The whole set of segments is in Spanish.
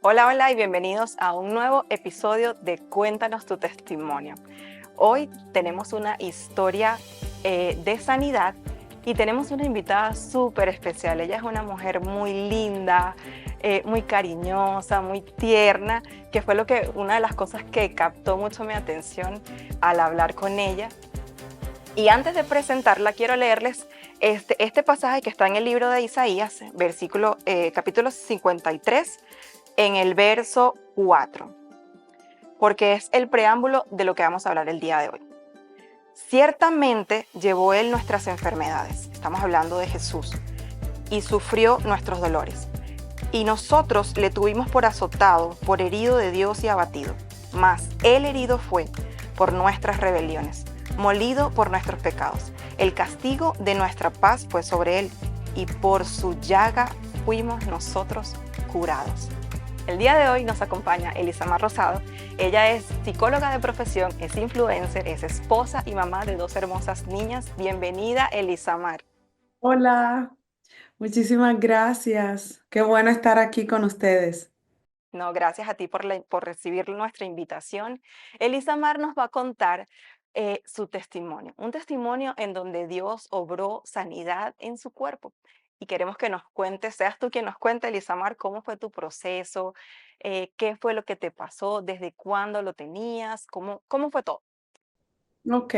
Hola, hola y bienvenidos a un nuevo episodio de Cuéntanos tu testimonio. Hoy tenemos una historia de sanidad y tenemos una invitada súper especial. Ella es una mujer muy linda, muy cariñosa, muy tierna, que fue una de las cosas que captó mucho mi atención al hablar con ella. Y antes de presentarla, quiero leerles este pasaje que está en el libro de Isaías, capítulo 53, en el verso 4, porque es el preámbulo de lo que vamos a hablar el día de hoy. Ciertamente llevó él nuestras enfermedades, estamos hablando de Jesús, y sufrió nuestros dolores. Y nosotros le tuvimos por azotado, por herido de Dios y abatido. Mas él herido fue por nuestras rebeliones, molido por nuestros pecados. El castigo de nuestra paz fue sobre él, y por su llaga fuimos nosotros curados. El día de hoy nos acompaña Elisamar Rosado. Ella es psicóloga de profesión, es influencer, es esposa y mamá de dos hermosas niñas. Bienvenida, Elisamar. Hola, muchísimas gracias. Qué bueno estar aquí con ustedes. No, gracias a ti por recibir nuestra invitación. Elisamar nos va a contar su testimonio, un testimonio en donde Dios obró sanidad en su cuerpo. Y queremos que nos cuentes, seas tú quien nos cuente, Elisamar, cómo fue tu proceso, qué fue lo que te pasó, desde cuándo lo tenías, cómo fue todo. Ok,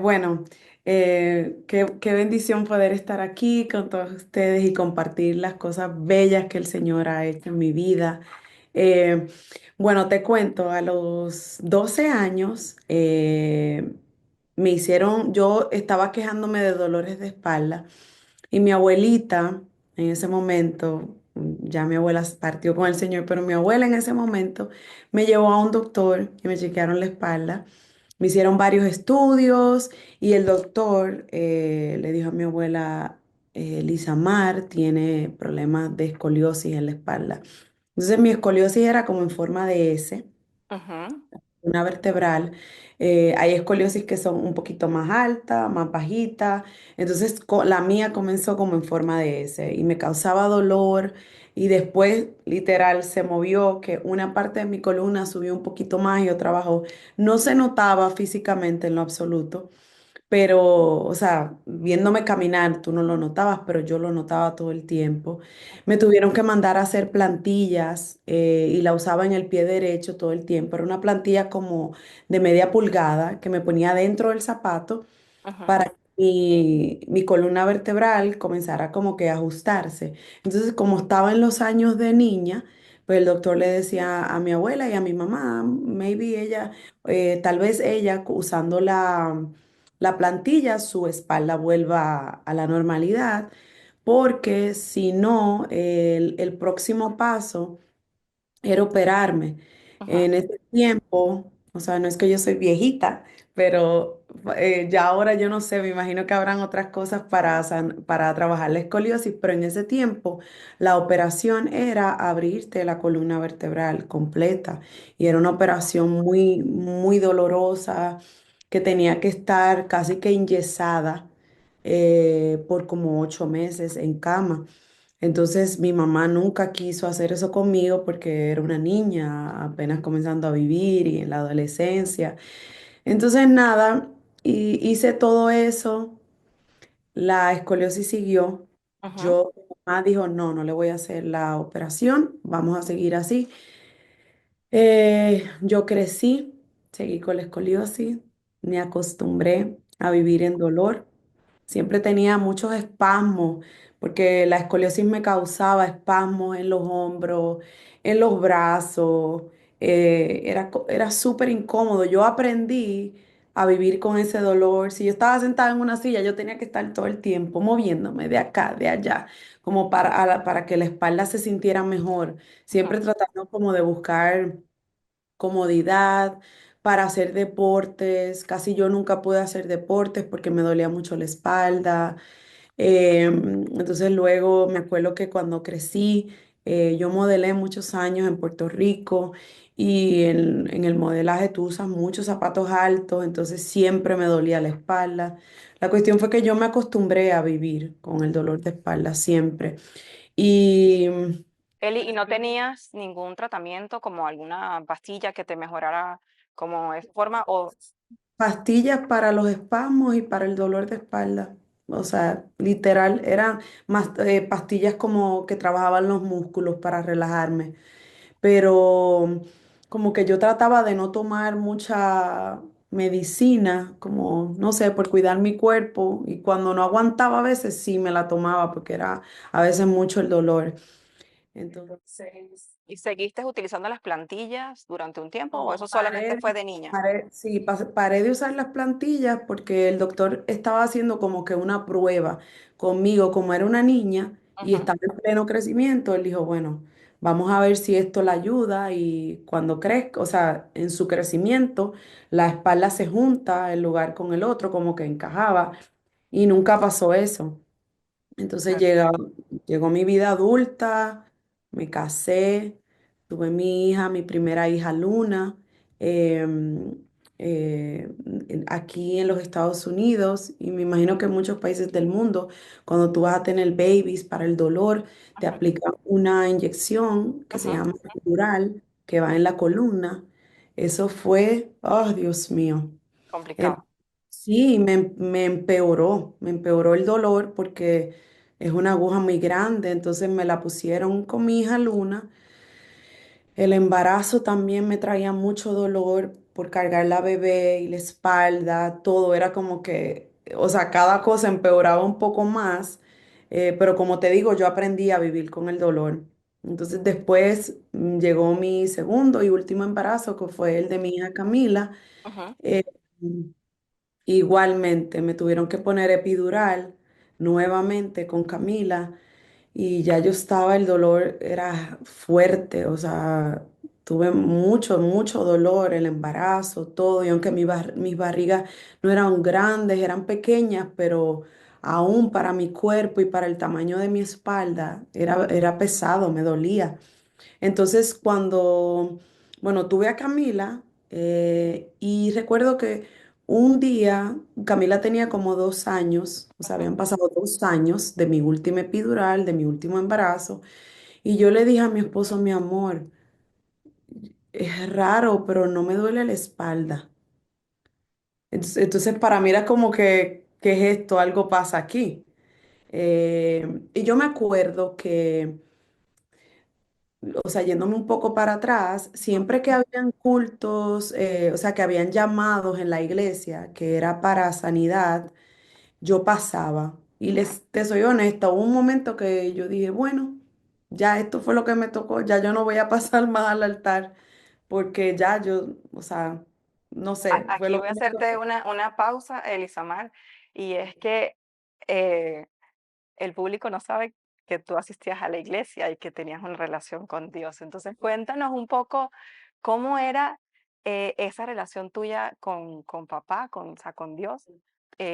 bueno, qué bendición poder estar aquí con todos ustedes y compartir las cosas bellas que el Señor ha hecho en mi vida. Eh, bueno, te cuento, a los 12 años yo estaba quejándome de dolores de espalda. Y mi abuelita, en ese momento, ya mi abuela partió con el Señor, pero mi abuela en ese momento me llevó a un doctor y me chequearon la espalda. Me hicieron varios estudios y el doctor le dijo a mi abuela, Lisa Mar tiene problemas de escoliosis en la espalda. Entonces mi escoliosis era como en forma de S, Ujú, una vertebral. Hay escoliosis que son un poquito más alta, más bajita. Entonces la mía comenzó como en forma de S y me causaba dolor y después literal se movió que una parte de mi columna subió un poquito más y otra bajó. No se notaba físicamente en lo absoluto, pero, o sea, viéndome caminar, tú no lo notabas, pero yo lo notaba todo el tiempo. Me tuvieron que mandar a hacer plantillas y la usaba en el pie derecho todo el tiempo. Era una plantilla como de media pulgada que me ponía dentro del zapato ujú, para que mi columna vertebral comenzara como que a ajustarse. Entonces, como estaba en los años de niña, pues el doctor le decía a mi abuela y a mi mamá, maybe ella, tal vez ella usando la plantilla, su espalda vuelva a la normalidad, porque si no, el próximo paso era operarme. ujú. En ese tiempo, o sea, no es que yo soy viejita, pero ya ahora yo no sé, me imagino que habrán otras cosas para trabajar la escoliosis, pero en ese tiempo la operación era abrirte la columna vertebral completa y era una operación muy, muy dolorosa que tenía que estar casi que enyesada por como 8 meses en cama. Entonces mi mamá nunca quiso hacer eso conmigo porque era una niña apenas comenzando a vivir y en la adolescencia. Entonces nada, hice todo eso, la escoliosis siguió. Ujú, Yo, mi mamá dijo, no, no le voy a hacer la operación, vamos a seguir así. Yo crecí, seguí con la escoliosis, me acostumbré a vivir en dolor. Siempre tenía muchos espasmos, porque la escoliosis me causaba espasmos en los hombros, en los brazos. Era súper incómodo. Yo aprendí a vivir con ese dolor. Si yo estaba sentada en una silla, yo tenía que estar todo el tiempo moviéndome de acá, de allá, como para que la espalda se sintiera mejor. ujú. Siempre tratando como de buscar comodidad para hacer deportes. Casi yo nunca pude hacer deportes porque me dolía mucho la espalda. Entonces luego me acuerdo que cuando crecí, yo modelé muchos años en Puerto Rico y en el modelaje tú usas muchos zapatos altos, entonces siempre me dolía la espalda. La cuestión fue que yo me acostumbré a vivir con el dolor de espalda siempre. Y Eli, ¿y no tenías ningún tratamiento como alguna pastilla que te mejorara como esa forma? O, Pastillas para los espasmos y para el dolor de espalda. O sea, literal, eran más pastillas como que trabajaban los músculos para relajarme. Pero como que yo trataba de no tomar mucha medicina, como, no sé, por cuidar mi cuerpo. Y cuando no aguantaba a veces sí me la tomaba porque era a veces mucho el dolor. Entonces, ¿Y seguiste utilizando las plantillas durante un tiempo o no, eso solamente fue de niña? sí, paré de usar las plantillas porque el doctor estaba haciendo como que una prueba conmigo, como era una niña y Ujú, estaba en pleno crecimiento, él dijo, bueno, vamos a ver si esto la ayuda y cuando crezca, o sea, en su crecimiento, la espalda se junta el lugar con el otro, como que encajaba y nunca pasó eso. Entonces claro. llegó mi vida adulta, me casé, tuve mi hija, mi primera hija Luna, em, aquí en los Estados Unidos y me imagino que en muchos países del mundo, cuando tú vas a tener babies para el dolor, te Ujú, aplican una inyección que se ujú, llama epidural, que va en la columna. Eso fue, oh Dios mío. Em, complicado. Sí, me empeoró el dolor porque es una aguja muy grande, entonces me la pusieron con mi hija Luna. El embarazo también me traía mucho dolor por cargar la bebé y la espalda, todo era como que, o sea, cada cosa empeoraba un poco más, pero como te digo, yo aprendí a vivir con el dolor. Entonces después llegó mi segundo y último embarazo, que fue el de mi hija Camila. Ujú. Eh, Igualmente, me tuvieron que poner epidural nuevamente con Camila y ya yo estaba, el dolor era fuerte, o sea, tuve mucho, mucho dolor, el embarazo, todo, y aunque mis barrigas no eran grandes, eran pequeñas, pero aún para mi cuerpo y para el tamaño de mi espalda era pesado, me dolía. Entonces, bueno, tuve a Camila y recuerdo que un día, Camila tenía como 2 años, o sea, Ujú. habían pasado 2 años de mi última epidural, de mi último embarazo, y yo le dije a mi esposo, mi amor, es raro, pero no me duele la espalda. Entonces, para mí era como que, ¿qué es esto? Algo pasa aquí. Y yo me acuerdo que o sea, yéndome un poco para atrás, siempre que habían cultos, o sea, que habían llamados en la iglesia, que era para sanidad, yo pasaba. Y te soy honesta, hubo un momento que yo dije, bueno, ya esto fue lo que me tocó, ya yo no voy a pasar más al altar, porque ya yo, o sea, no sé, fue Aquí lo voy a que me hacerte tocó. una pausa, Elisamar, y es que eh, el público no sabe que tú asistías a la iglesia y que tenías una relación con Dios. Entonces, cuéntanos un poco cómo era esa relación tuya con papá, o sea, con Dios.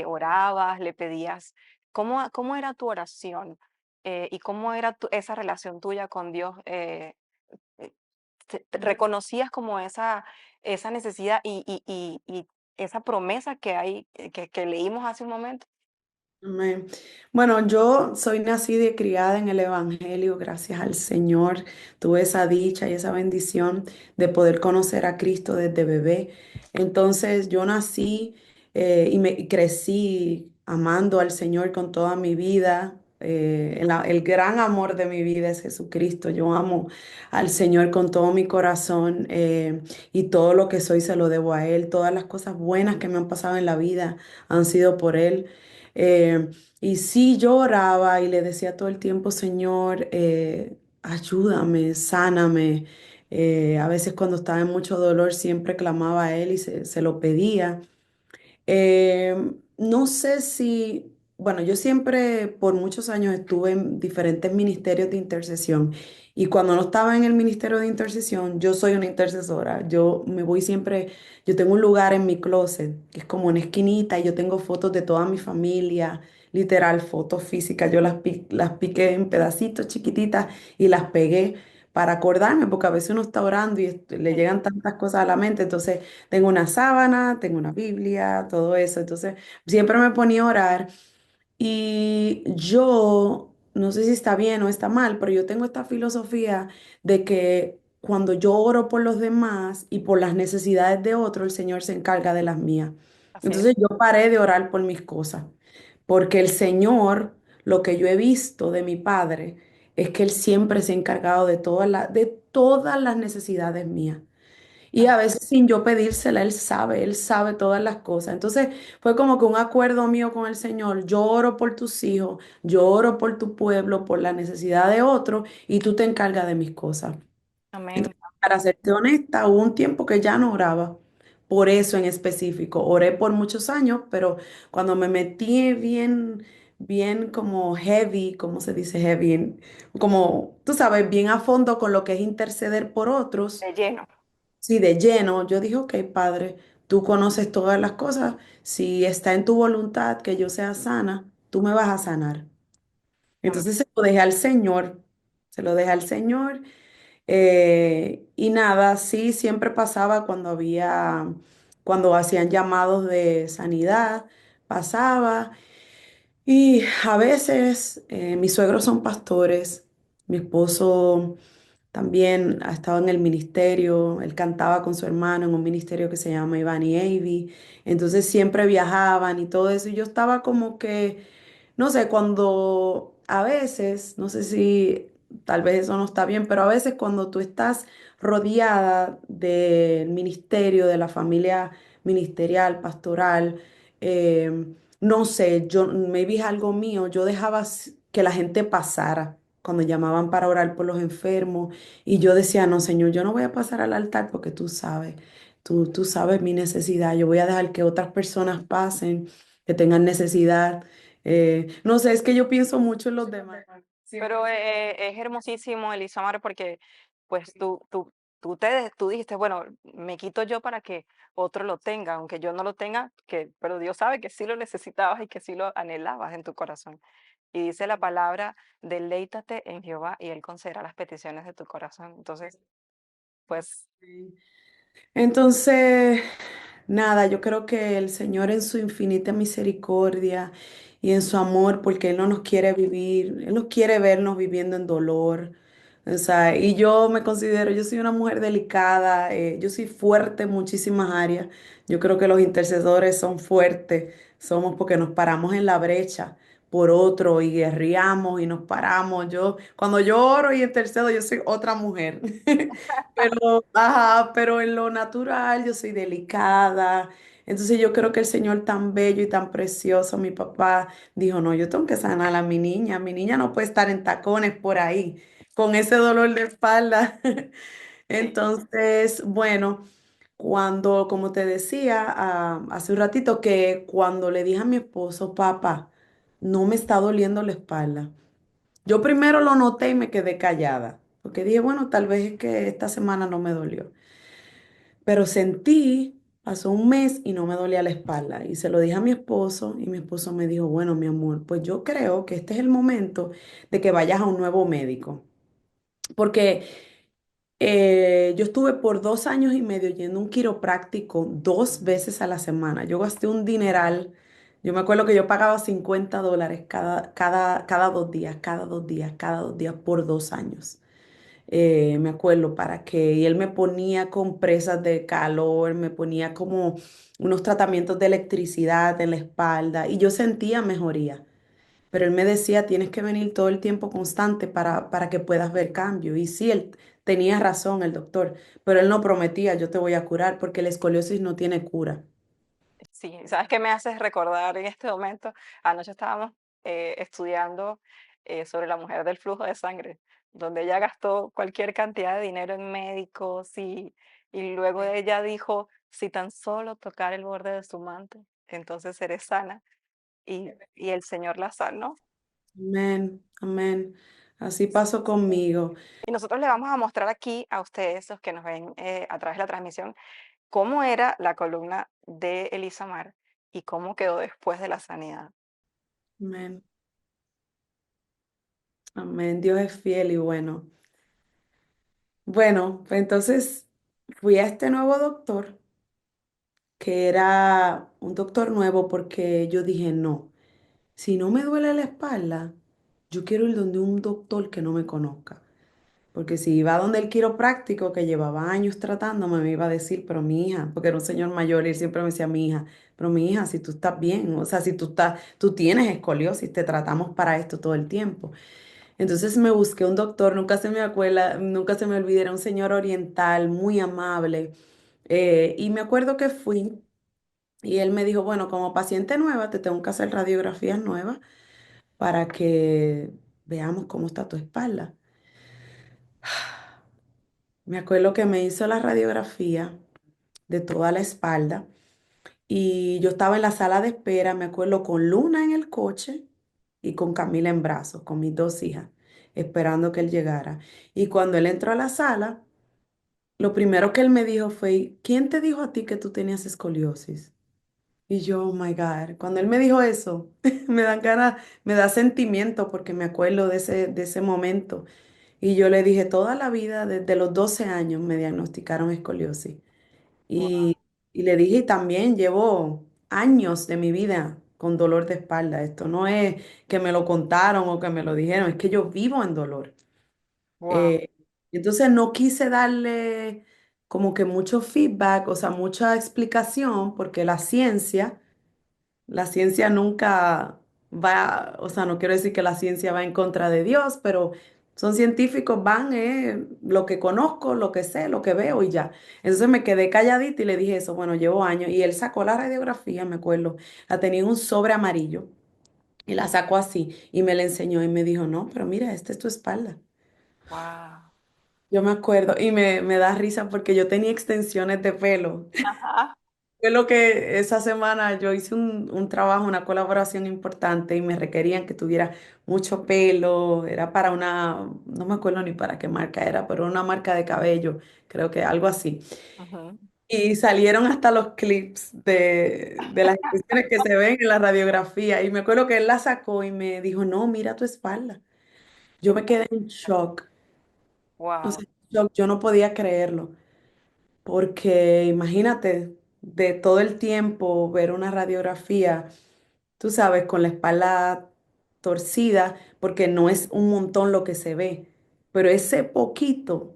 ¿Orabas, le pedías? ¿Cómo era tu oración? ¿Y cómo era esa relación tuya con Dios? Eh, ¿Reconocías como esa necesidad y esa promesa que hay, que leímos hace un momento? Amén. Bueno, yo soy nacida y criada en el Evangelio, gracias al Señor. Tuve esa dicha y esa bendición de poder conocer a Cristo desde bebé. Entonces yo nací y crecí amando al Señor con toda mi vida. El gran amor de mi vida es Jesucristo. Yo amo al Señor con todo mi corazón y todo lo que soy se lo debo a Él. Todas las cosas buenas que me han pasado en la vida han sido por Él. Eh, y sí, yo oraba y le decía todo el tiempo, Señor, ayúdame, sáname. A veces cuando estaba en mucho dolor siempre clamaba a Él y se lo pedía. No sé si, bueno, yo siempre por muchos años estuve en diferentes ministerios de intercesión y cuando no estaba en el ministerio de intercesión, yo soy una intercesora. Yo me voy siempre, yo tengo un lugar en mi closet que es como una esquinita y yo tengo fotos de toda mi familia, literal, fotos físicas. Yo las piqué en pedacitos chiquititas y las pegué para acordarme, porque a veces uno está orando y le Sí. llegan tantas cosas a la mente, entonces tengo una sábana, tengo una Biblia, todo eso. Entonces, siempre me ponía a orar y yo no sé si está bien o está mal, pero yo tengo esta filosofía de que cuando yo oro por los demás y por las necesidades de otros, el Señor se encarga de las mías. Así es. Entonces yo paré de orar por mis cosas, porque el Señor, lo que yo he visto de mi Padre, es que Él siempre se ha encargado de todas las necesidades mías. Y Am- a veces sin yo pedírsela, Él sabe todas las cosas. Entonces fue como que un acuerdo mío con el Señor. Yo oro por tus hijos, yo oro por tu pueblo, por la necesidad de otro, y tú te encargas de mis cosas. Amén. Entonces, para serte honesta, hubo un tiempo que ya no oraba. Por eso en específico, oré por muchos años, pero cuando me metí bien, bien como heavy, ¿cómo se dice heavy? Como, tú sabes, bien a fondo con lo que es interceder por otros. De lleno. Sí, de lleno, yo dije, ok, Padre, tú conoces todas las cosas, si está en tu voluntad que yo sea sana, tú me vas a sanar. Amén. Entonces se lo dejé al Señor, se lo dejé al Señor y nada, sí, siempre pasaba cuando hacían llamados de sanidad, pasaba y a veces mis suegros son pastores, mi esposo también ha estado en el ministerio, él cantaba con su hermano en un ministerio que se llama Iván y Avi, entonces siempre viajaban y todo eso, y yo estaba como que, no sé, cuando a veces, no sé si tal vez eso no está bien, pero a veces cuando tú estás rodeada del ministerio, de la familia ministerial, pastoral, no sé, yo, maybe es algo mío, yo dejaba que la gente pasara cuando llamaban para orar por los enfermos y yo decía, no, Señor, yo no voy a pasar al altar porque tú sabes, tú sabes mi necesidad, yo voy a dejar que otras personas pasen, que tengan necesidad. No sé, es que yo pienso mucho en los demás. Pero Siempre. es hermosísimo, Elisamar, porque pues tú dijiste, bueno, me quito yo para que otro lo tenga, aunque yo no lo tenga, pero Dios sabe que sí lo necesitabas y que sí lo anhelabas en tu corazón. Y dice la palabra, deleítate en Jehová y Él concederá las peticiones de tu corazón. Entonces, pues Sí. Entonces, nada, yo creo que el Señor en su infinita misericordia y en su amor, porque Él no nos quiere vivir, Él no quiere vernos viviendo en dolor. O sea, y yo me considero, yo soy una mujer delicada, yo soy fuerte en muchísimas áreas. Yo creo que los intercesores son fuertes, somos porque nos paramos en la brecha por otro y guerreamos y nos paramos. Cuando yo oro y intercedo, yo soy otra mujer. Pero, ajá, pero en lo natural yo soy delicada. Entonces yo creo que el Señor tan bello y tan precioso, mi papá dijo, no, yo tengo que sanar a mi niña. Mi niña no puede estar en tacones por ahí con ese dolor de espalda. sí, Entonces, bueno, cuando, como te decía hace un ratito, que cuando le dije a mi esposo, papá, no me está doliendo la espalda. Yo primero lo noté y me quedé callada, porque dije, bueno, tal vez es que esta semana no me dolió. Pero sentí, pasó un mes y no me dolía la espalda. Y se lo dije a mi esposo y mi esposo me dijo, bueno, mi amor, pues yo creo que este es el momento de que vayas a un nuevo médico. Porque yo estuve por 2 años y medio yendo a un quiropráctico 2 veces a la semana. Yo gasté un dineral. Yo me acuerdo que yo pagaba $50 cada 2 días, cada 2 días, cada 2 días por 2 años. Me acuerdo para que, y él me ponía compresas de calor, me ponía como unos tratamientos de electricidad en la espalda y yo sentía mejoría. Pero él me decía, tienes que venir todo el tiempo constante para que puedas ver cambio. Y sí, él tenía razón, el doctor, pero él no prometía, yo te voy a curar, porque la escoliosis no tiene cura. sí. ¿Sabes qué me haces recordar en este momento? Anoche estábamos estudiando sobre la mujer del flujo de sangre, donde ella gastó cualquier cantidad de dinero en médicos y luego ella dijo, si tan solo tocar el borde de su manto, entonces seré sana. Y el Señor la sanó. Amén, amén. Así pasó conmigo. Y nosotros le vamos a mostrar aquí a ustedes, los que nos ven a través de la transmisión, cómo era la columna de Elisa Mar y cómo quedó después de la sanidad. Amén, amén. Dios es fiel y bueno. Bueno, pues entonces fui a este nuevo doctor, que era un doctor nuevo, porque yo dije, no, si no me duele la espalda. yo quiero ir donde un doctor que no me conozca. Porque si iba donde el quiropráctico que llevaba años tratándome, me iba a decir, pero mi hija, porque era un señor mayor y él siempre me decía, mi hija, pero mi hija, si tú estás bien, o sea, si tú tienes escoliosis, te tratamos para esto todo el tiempo. Entonces me busqué un doctor, nunca se me olvida, era un señor oriental, muy amable. Y me acuerdo que fui y él me dijo, bueno, como paciente nueva, te tengo que hacer radiografías nuevas para que veamos cómo está tu espalda. Me acuerdo que me hizo la radiografía de toda la espalda y yo estaba en la sala de espera, me acuerdo, con Luna en el coche y con Camila en brazos, con mis dos hijas, esperando que él llegara. Y cuando él entró a la sala, lo primero que él me dijo fue, ¿quién te dijo a ti que tú tenías escoliosis? Y yo, oh my God, cuando él me dijo eso, me dan ganas, me da sentimiento porque me acuerdo de ese momento. Y yo le dije, toda la vida, desde los 12 años, me diagnosticaron escoliosis. Wow, Y, y le dije, y también llevo años de mi vida con dolor de espalda. Esto no es que me lo contaron o que me lo dijeron, es que yo vivo en dolor. wow, Eh, entonces no quise darle como que mucho feedback, o sea, mucha explicación, porque la ciencia nunca va, o sea, no quiero decir que la ciencia va en contra de Dios, pero son científicos, van, lo que conozco, lo que sé, lo que veo y ya. Entonces me quedé calladita y le dije eso, bueno, llevo años. Y él sacó la radiografía, me acuerdo, la tenía en un sobre amarillo y la sacó así y me la enseñó y me dijo, no, pero mira, esta es tu espalda. wow. Yo me acuerdo y me da risa porque yo tenía extensiones de pelo. Ajá. Fue lo que esa semana yo hice un trabajo, una colaboración importante y me requerían que tuviera mucho pelo. Era para no me acuerdo ni para qué marca era, pero una marca de cabello, creo que algo así. Ujú. Y salieron hasta los clips de las expresiones que se ven en la radiografía. Y me acuerdo que él la sacó y me dijo, no, mira tu espalda. Yo me quedé en shock. O Wow, sea, shock. Yo no podía creerlo. Porque imagínate, de todo el tiempo ver una radiografía, tú sabes, con la espalda torcida, porque no es un montón lo que se ve, pero ese poquito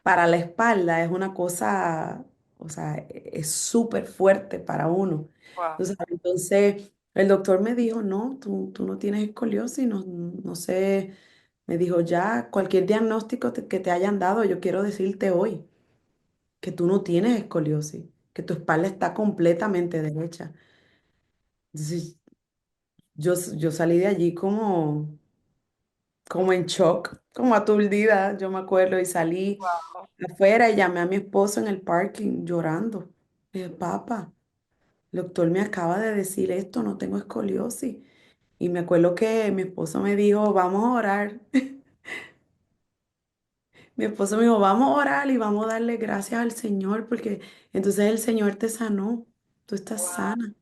para la espalda es una cosa, o sea, es súper fuerte para uno. wow, Tú sabes, entonces, el doctor me dijo, no, tú no tienes escoliosis, no sé, me dijo, ya, cualquier diagnóstico que te hayan dado, yo quiero decirte hoy que tú no tienes escoliosis, que tu espalda está completamente derecha. Entonces, yo salí de allí como en shock, como aturdida, yo me acuerdo, y salí wow, afuera y llamé a mi esposo en el parking llorando. Le dije, papá, el doctor me acaba de decir esto, no tengo escoliosis. Y me acuerdo que mi esposo me dijo, vamos a orar. Mi esposo me dijo, vamos a orar y vamos a darle gracias al Señor, porque entonces el Señor te sanó, tú estás wow. sana.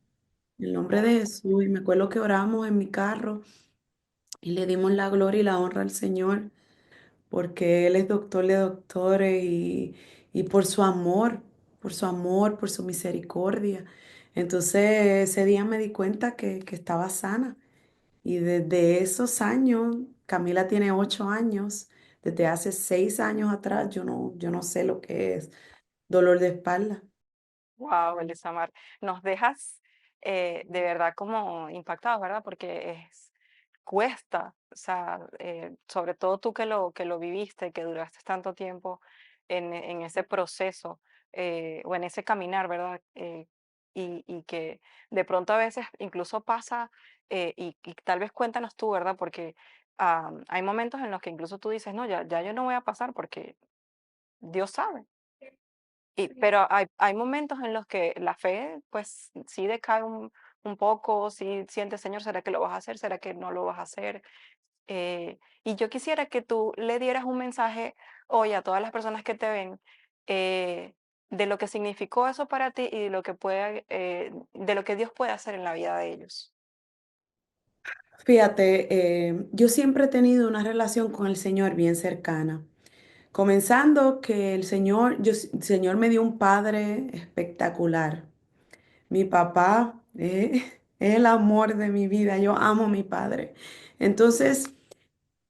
En el nombre de Jesús. Y me acuerdo que oramos en mi carro y le dimos la gloria y la honra al Señor, porque Él es doctor de doctores y por su amor, por su misericordia. Entonces ese día me di cuenta que estaba sana. Y desde esos años, Camila tiene 8 años, desde hace 6 años atrás, yo no sé lo que es dolor de espalda. Wow, Elisamar, nos dejas de verdad como impactados, ¿verdad? Porque cuesta, o sea, sobre todo tú que lo viviste, que duraste tanto tiempo en ese proceso o en ese caminar, ¿verdad? Y que de pronto a veces incluso pasa, y tal vez cuéntanos tú, ¿verdad? Porque hay momentos en los que incluso tú dices, no, ya yo no voy a pasar porque Dios sabe. Pero hay momentos en los que la fe, pues, sí decae un poco, sí sientes, Señor, ¿será que lo vas a hacer? ¿Será que no lo vas a hacer? Y yo quisiera que tú le dieras un mensaje hoy a todas las personas que te ven, eh, de lo que significó eso para ti y de lo que Dios puede hacer en la vida de ellos. Fíjate, yo siempre he tenido una relación con el Señor bien cercana. Comenzando que el Señor me dio un padre espectacular. Mi papá es el amor de mi vida. Yo amo a mi padre. Entonces,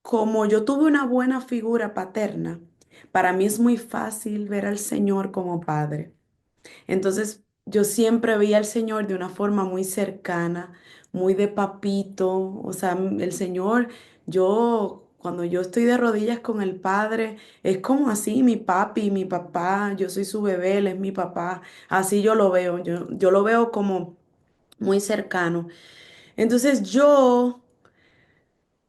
como yo tuve una buena figura paterna, para mí es muy fácil ver al Señor como padre. Entonces, yo siempre veía al Señor de una forma muy cercana, muy de papito. O sea, el Señor, cuando yo estoy de rodillas con el Padre, es como así, mi papi, mi papá, yo soy su bebé, él es mi papá. Así yo lo veo, yo lo veo como muy cercano. Entonces,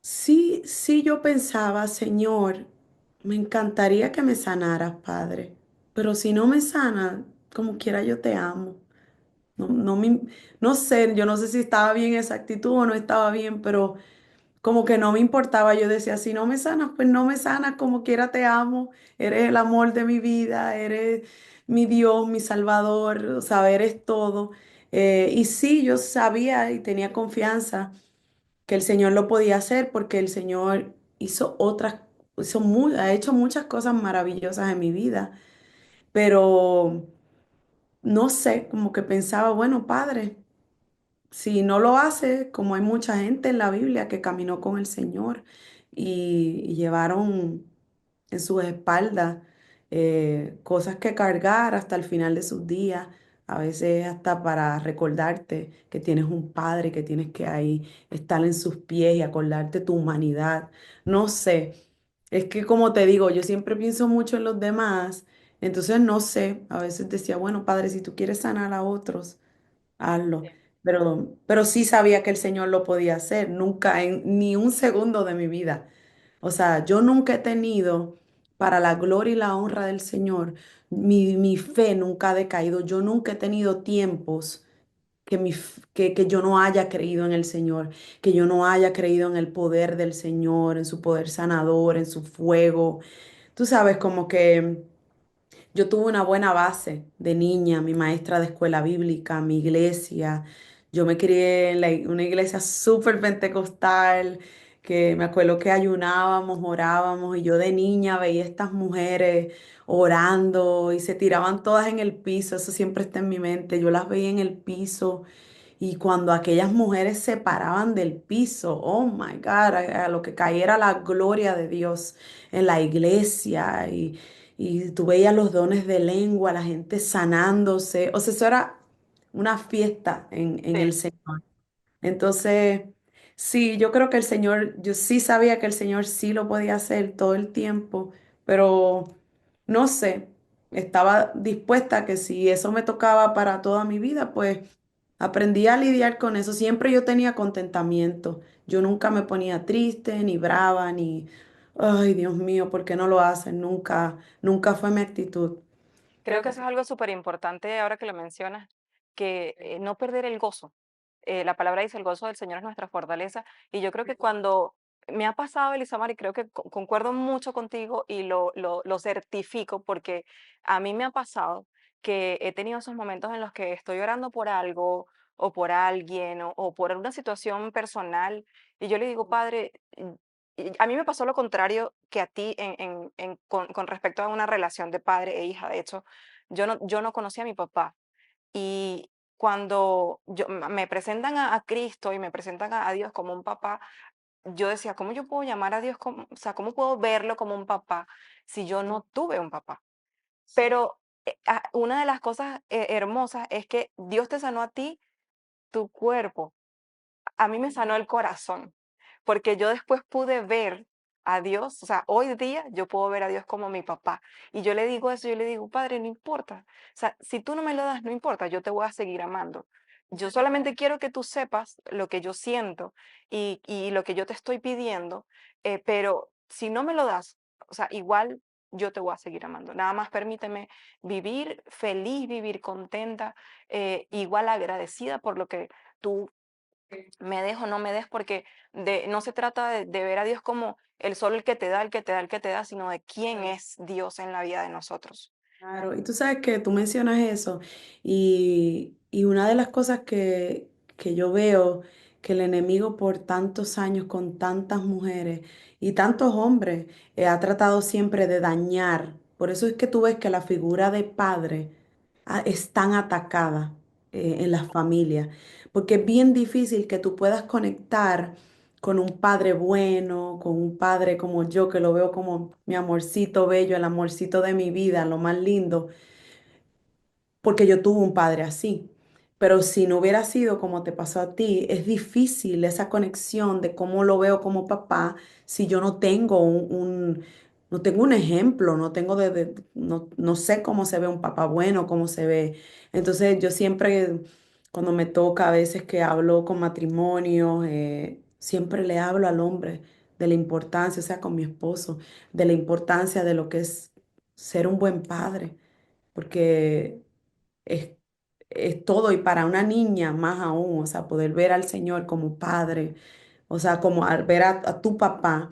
sí, yo pensaba, Señor, me encantaría que me sanaras, Padre, pero si no me sana, como quiera yo te amo. No sé, yo no sé si estaba bien esa actitud o no estaba bien, pero como que no me importaba. Yo decía, si no me sanas, pues no me sanas, como quiera te amo, eres el amor de mi vida, eres mi Dios, mi Salvador, o sea, eres todo. Y sí, yo sabía y tenía confianza que el Señor lo podía hacer porque el Señor ha hecho muchas cosas maravillosas en mi vida, pero no sé, como que pensaba, bueno, Padre. Si no lo hace, como hay mucha gente en la Biblia que caminó con el Señor y llevaron en sus espaldas cosas que cargar hasta el final de sus días, a veces hasta para recordarte que tienes un padre, que tienes que ahí estar en sus pies y acordarte tu humanidad. No sé, es que como te digo, yo siempre pienso mucho en los demás, entonces no sé, a veces decía, bueno, Padre, si tú quieres sanar a otros hazlo. Pero sí sabía que el Señor lo podía hacer, nunca, en ni un segundo de mi vida. O sea, yo nunca he tenido, para la gloria y la honra del Señor, mi fe nunca ha decaído. Yo nunca he tenido tiempos que yo no haya creído en el Señor, que yo no haya creído en el poder del Señor, en su poder sanador, en su fuego. Tú sabes, como que... Yo tuve una buena base de niña, mi maestra de escuela bíblica, mi iglesia. Yo me crié en una iglesia súper pentecostal, que me acuerdo que ayunábamos, orábamos, y yo de niña veía estas mujeres orando y se tiraban todas en el piso, eso siempre está en mi mente. Yo las veía en el piso y cuando aquellas mujeres se paraban del piso, oh my God, a lo que cayera la gloria de Dios en la iglesia y tú veías los dones de lengua, la gente sanándose, o sea, eso era una fiesta en el Sí. Señor. Entonces, sí, yo creo que el Señor, yo sí sabía que el Señor sí lo podía hacer todo el tiempo, pero no sé, estaba dispuesta a que si eso me tocaba para toda mi vida, pues aprendí a lidiar con eso. Siempre yo tenía contentamiento. Yo nunca me ponía triste, ni brava, ni, ay, Dios mío, ¿por qué no lo hacen? Nunca, nunca fue mi actitud. Creo que eso es algo súper importante ahora que lo mencionas, que no perder el gozo. La palabra dice, el gozo del Señor es nuestra fortaleza. Y yo creo que cuando me ha pasado, Elisamar, y creo que concuerdo mucho contigo y lo certifico, porque a mí me ha pasado que he tenido esos momentos en los que estoy orando por algo o por alguien o por una situación personal y yo le digo, Padre, y a mí me pasó lo contrario que a ti con respecto a una relación de padre e hija. De hecho, yo no conocía a mi papá y cuando me presentan a Cristo y me presentan a Dios como un papá, yo decía, ¿cómo yo puedo llamar a Dios como, o sea, cómo puedo verlo como un papá si yo no tuve un papá? Pero una de las cosas hermosas es que Dios te sanó a ti, tu cuerpo, a mí me sanó el corazón, porque yo después pude ver a Dios, o sea, hoy día yo puedo ver a Dios como mi papá. Y yo le digo eso, yo le digo, Padre, no importa. O sea, si tú no me lo das, no importa, yo te voy a seguir amando. Yo solamente quiero que tú sepas lo que yo siento y lo que yo te estoy pidiendo, pero si no me lo das, o sea, igual yo te voy a seguir amando. Nada más permíteme vivir feliz, vivir contenta, igual agradecida por lo que tú me des o no me des, porque no se trata de ver a Dios como el solo el que te da, el que te da, el que te da, sino de quién es Dios en la vida de nosotros. Claro, y tú sabes que tú mencionas eso y una de las cosas que yo veo que el enemigo por tantos años con tantas mujeres y tantos hombres ha tratado siempre de dañar. Por eso es que tú ves que la figura de padre es tan atacada en las familias, porque es bien difícil que tú puedas conectar con un padre bueno, con un padre como yo, que lo veo como mi amorcito bello, el amorcito de mi vida, lo más lindo, porque yo tuve un padre así. Pero si no hubiera sido como te pasó a ti, es difícil esa conexión de cómo lo veo como papá si yo no tengo no tengo un ejemplo, no tengo no sé cómo se ve un papá bueno, cómo se ve. Entonces yo siempre, cuando me toca, a veces que hablo con matrimonio, siempre le hablo al hombre de la importancia, o sea, con mi esposo, de la importancia de lo que es ser un buen padre, porque es, es todo y para una niña más aún, o sea, poder ver al Señor como padre, o sea, como al ver a tu papá,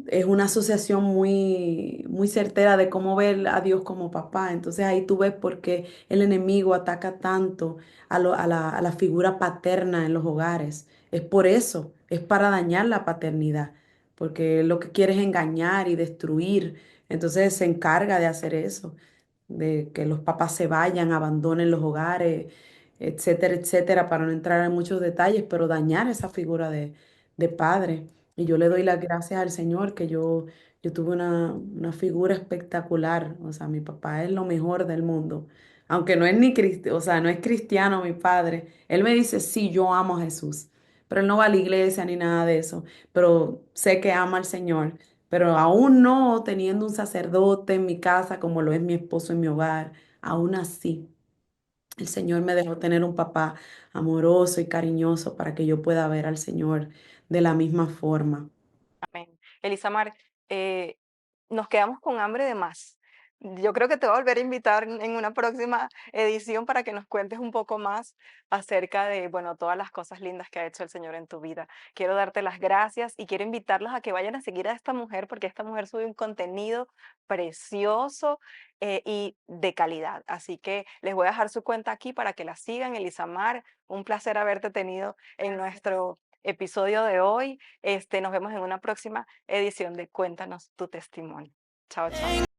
es una asociación muy certera de cómo ver a Dios como papá. Entonces ahí tú ves por qué el enemigo ataca tanto a la figura paterna en los hogares. Es por eso, es para dañar la paternidad, porque lo que quiere es engañar y destruir. Entonces se encarga de hacer eso, de que los papás se vayan, abandonen los hogares, etcétera, etcétera, para no entrar en muchos detalles, pero dañar esa figura de padre. Y yo le doy las gracias al Señor que yo tuve una figura espectacular. O sea, mi papá es lo mejor del mundo. Aunque no es ni cristiano, o sea, no es cristiano mi padre. Él me dice, sí, yo amo a Jesús, pero él no va a la iglesia ni nada de eso. Pero sé que ama al Señor. Pero aún no teniendo un sacerdote en mi casa como lo es mi esposo en mi hogar, aún así, el Señor me dejó tener un papá amoroso y cariñoso para que yo pueda ver al Señor de la misma forma. Amén. Elisamar, eh, nos quedamos con hambre de más. Yo creo que te voy a volver a invitar en una próxima edición para que nos cuentes un poco más acerca de, bueno, todas las cosas lindas que ha hecho el Señor en tu vida. Quiero darte las gracias y quiero invitarlos a que vayan a seguir a esta mujer porque esta mujer sube un contenido precioso y de calidad. Así que les voy a dejar su cuenta aquí para que la sigan. Elisamar, un placer haberte tenido en nuestro episodio de hoy. Nos vemos en una próxima edición de Cuéntanos tu testimonio. Chao, chao.